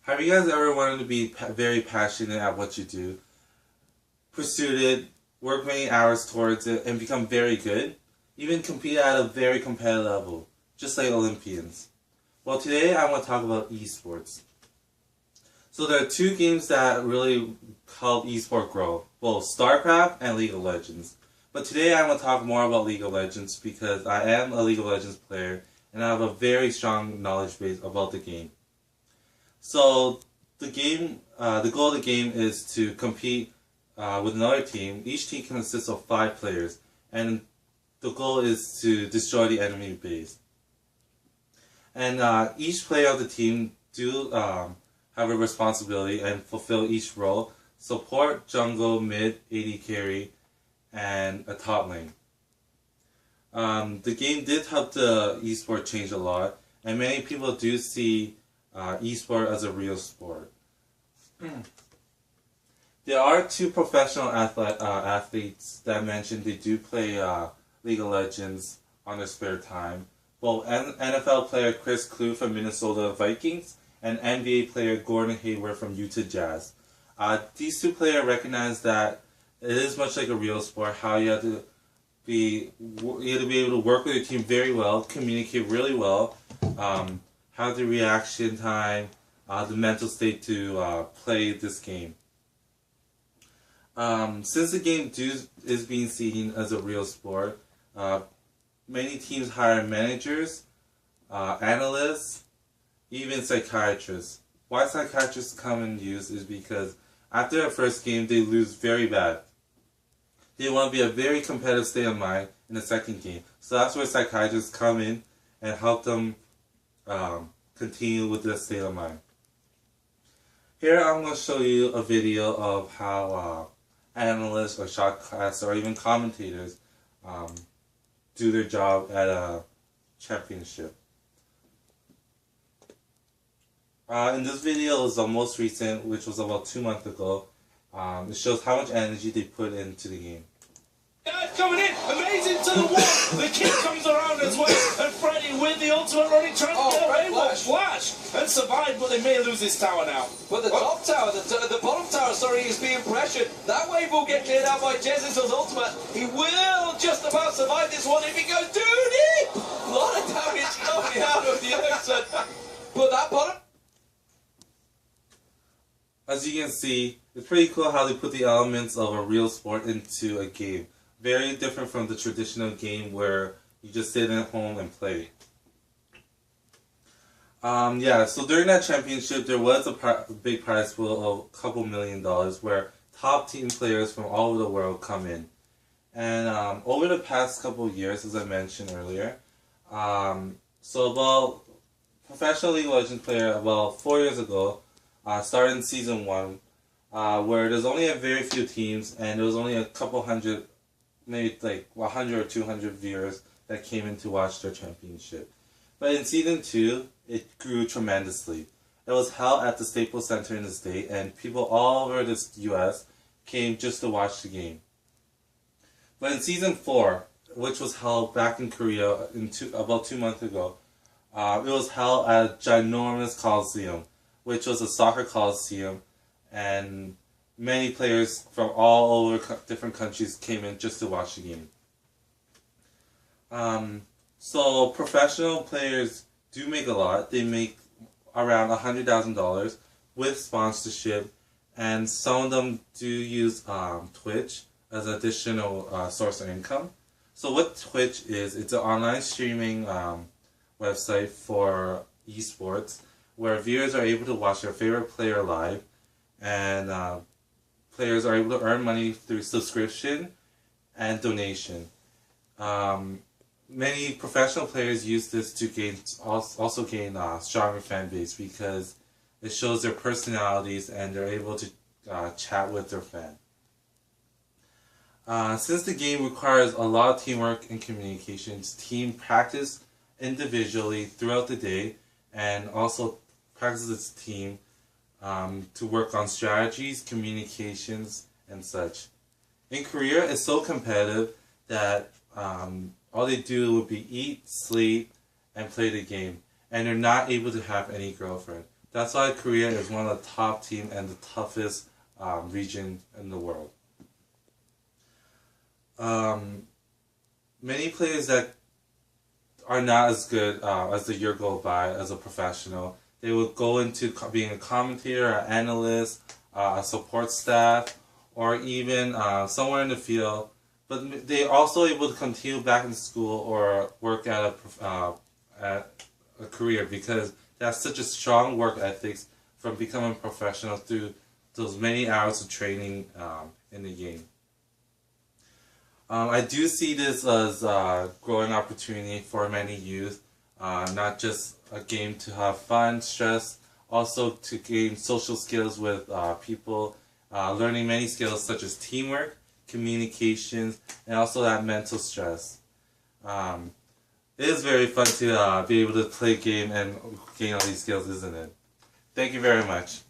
Have you guys ever wanted to be very passionate at what you do, pursued it, work many hours towards it, and become very good? Even compete at a very competitive level, just like Olympians. Well, today I want to talk about esports. So there are two games that really help esports grow, both StarCraft and League of Legends. But today I want to talk more about League of Legends because I am a League of Legends player and I have a very strong knowledge base about the game. So the goal of the game is to compete with another team. Each team consists of 5 players, and the goal is to destroy the enemy base. And each player of the team do have a responsibility and fulfill each role: support, jungle, mid, AD carry, and a top lane. The game did help the esport change a lot, and many people do see esport as a real sport. There are 2 professional athletes that mentioned they do play League of Legends on their spare time. Both NFL player Chris Klug from Minnesota Vikings and NBA player Gordon Hayward from Utah Jazz. These 2 players recognize that it is much like a real sport, how you have to be able to work with your team very well, communicate really well, have the reaction time, the mental state to play this game. Since the game is being seen as a real sport, many teams hire managers, analysts, even psychiatrists. Why psychiatrists come in use is because after their first game they lose very bad. They want to be a very competitive state of mind in the second game. So that's where psychiatrists come in and help them continue with this state of mind. Here I'm going to show you a video of how analysts or shotcasts or even commentators do their job at a championship. In this video is the most recent, which was about 2 months ago. It shows how much energy they put into the game. Coming in, amazing to the wall. The kid comes around as well, and Freddy with the ultimate running, trying to get away with Flash, and survive, but they may lose this tower now. But the top tower, the bottom tower, sorry, is being pressured. That wave will get cleared out by Jezreel's ultimate. He will just about survive this one if he goes too deep. A lot of damage coming out of the Oxen. But that bottom... As you can see, it's pretty cool how they put the elements of a real sport into a game. Very different from the traditional game where you just sit at home and play. So during that championship, there was a big prize pool of a couple $1 million where top team players from all over the world come in. And over the past couple of years, as I mentioned earlier, about professional League of Legends player about 4 years ago started in Season 1, where there's only a very few teams and there was only a couple hundred, maybe like 100 or 200 viewers that came in to watch their championship. But in Season 2, it grew tremendously. It was held at the Staples Center in the state, and people all over the US came just to watch the game. But in Season 4, which was held back in Korea about 2 months ago, it was held at a ginormous coliseum, which was a soccer coliseum, and many players from all over different countries came in just to watch the game. So professional players do make a lot. They make around $100,000 with sponsorship, and some of them do use Twitch as an additional source of income. So what Twitch is, it's an online streaming website for esports where viewers are able to watch their favorite player live, and players are able to earn money through subscription and donation. Many professional players use this to also gain a stronger fan base because it shows their personalities and they're able to chat with their fan. Since the game requires a lot of teamwork and communications, team practice individually throughout the day and also practice its team to work on strategies, communications, and such. In Korea, it's so competitive that all they do would be eat, sleep, and play the game. And they're not able to have any girlfriend. That's why Korea is one of the top team and the toughest region in the world. Many players that are not as good as the year go by as a professional, they would go into being a commentator, an analyst, a support staff, or even somewhere in the field. But they're also able to continue back in school or work at a career because they have such a strong work ethics from becoming professional through those many hours of training in the game. I do see this as a growing opportunity for many youth, not just a game to have fun, stress, also to gain social skills with people, learning many skills such as teamwork, communications, and also that mental stress. It is very fun to be able to play a game and gain all these skills, isn't it? Thank you very much.